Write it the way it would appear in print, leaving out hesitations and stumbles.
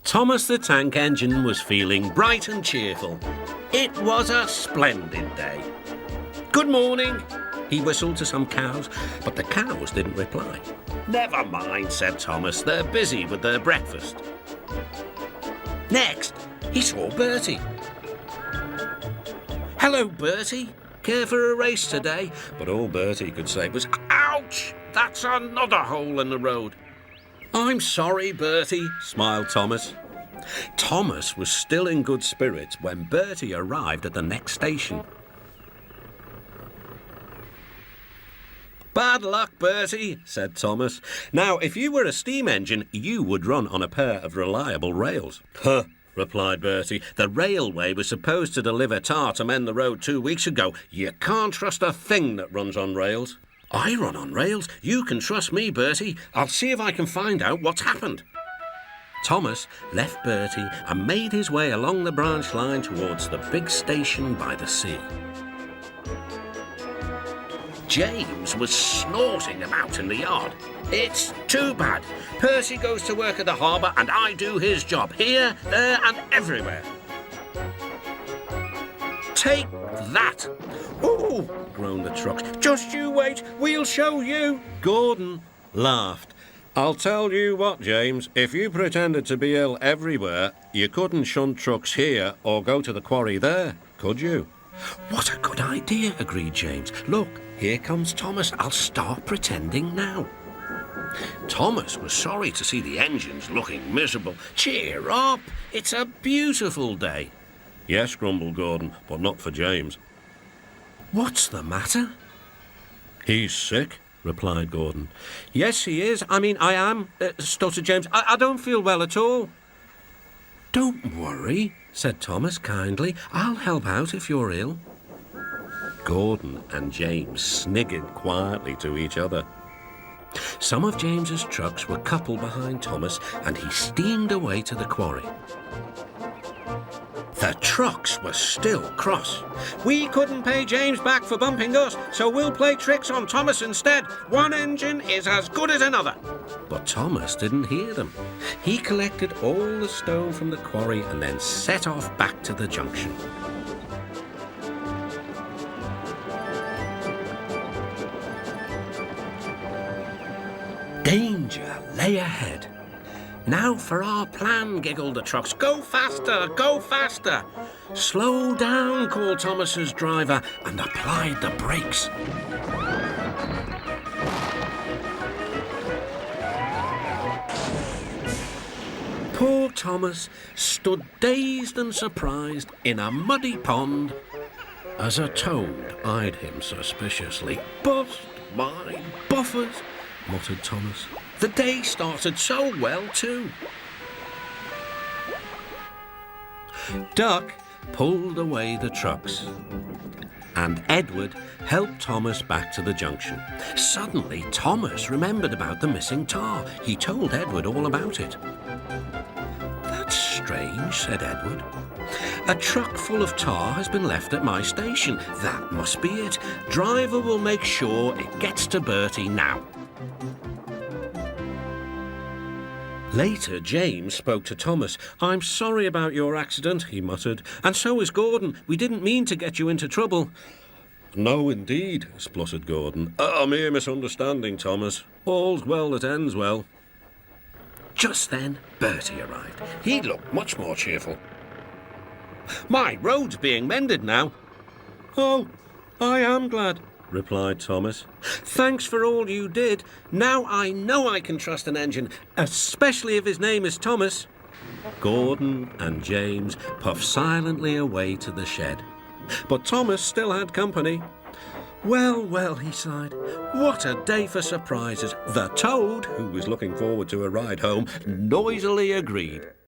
Thomas the Tank Engine was feeling bright and cheerful. It was a splendid day. "Good morning," he whistled to some cows, but the cows didn't reply. "Never mind," said Thomas, "they're busy with their breakfast." Next, he saw Bertie. "Hello, Bertie. Care for a race today?" But all Bertie could say was, "Ouch! That's another hole in the road." "I'm sorry, Bertie," smiled Thomas. Thomas was still in good spirits when Bertie arrived at the next station. "Bad luck, Bertie," said Thomas. "Now, if you were a steam engine, you would run on a pair of reliable rails." "Huh," replied Bertie. "The railway was supposed to deliver tar to mend the road 2 weeks ago. You can't trust a thing that runs on rails." "I run on rails. You can trust me, Bertie. I'll see if I can find out what's happened." Thomas left Bertie and made his way along the branch line towards the big station by the sea. James was snorting about in the yard. "It's too bad. Percy goes to work at the harbour and I do his job, here, there and everywhere." "Take that!" "Ooh!" groaned the trucks. "Just you wait, we'll show you." Gordon laughed. "I'll tell you what, James, if you pretended to be ill everywhere, you couldn't shunt trucks here or go to the quarry there, could you?" "What a good idea," agreed James. "Look, here comes Thomas. I'll start pretending now." Thomas was sorry to see the engines looking miserable. "Cheer up, it's a beautiful day." "Yes," grumbled Gordon, "but not for James." "What's the matter?" "He's sick," replied Gordon. "Yes, he is. I am," stuttered James. I don't feel well at all." "Don't worry," said Thomas kindly. "I'll help out if you're ill." Gordon and James sniggered quietly to each other. Some of James's trucks were coupled behind Thomas, and he steamed away to the quarry. The trucks were still cross. "We couldn't pay James back for bumping us, so we'll play tricks on Thomas instead. One engine is as good as another." But Thomas didn't hear them. He collected all the stone from the quarry and then set off back to the junction. Danger lay ahead. "Now for our plan," giggled the trucks. "Go faster, go faster." "Slow down," called Thomas's driver and applied the brakes. Poor Thomas stood dazed and surprised in a muddy pond as a toad eyed him suspiciously. "Bust my buffers," muttered Thomas. The day started so well, too. Duck pulled away the trucks, and Edward helped Thomas back to the junction. Suddenly, Thomas remembered about the missing tar. He told Edward all about it. "That's strange," said Edward. "A truck full of tar has been left at my station. That must be it. Driver will make sure it gets to Bertie now." Later, James spoke to Thomas. "I'm sorry about your accident," he muttered. "And so is Gordon. We didn't mean to get you into trouble." "No, indeed," spluttered Gordon. "A mere misunderstanding, Thomas. All's well that ends well." Just then, Bertie arrived. He looked much more cheerful. "My road's being mended now." "Oh, I am glad," replied Thomas. "Thanks for all you did. Now I know I can trust an engine, especially if his name is Thomas." Gordon and James puffed silently away to the shed. But Thomas still had company. "Well, well," he sighed. "What a day for surprises." The toad, who was looking forward to a ride home, noisily agreed.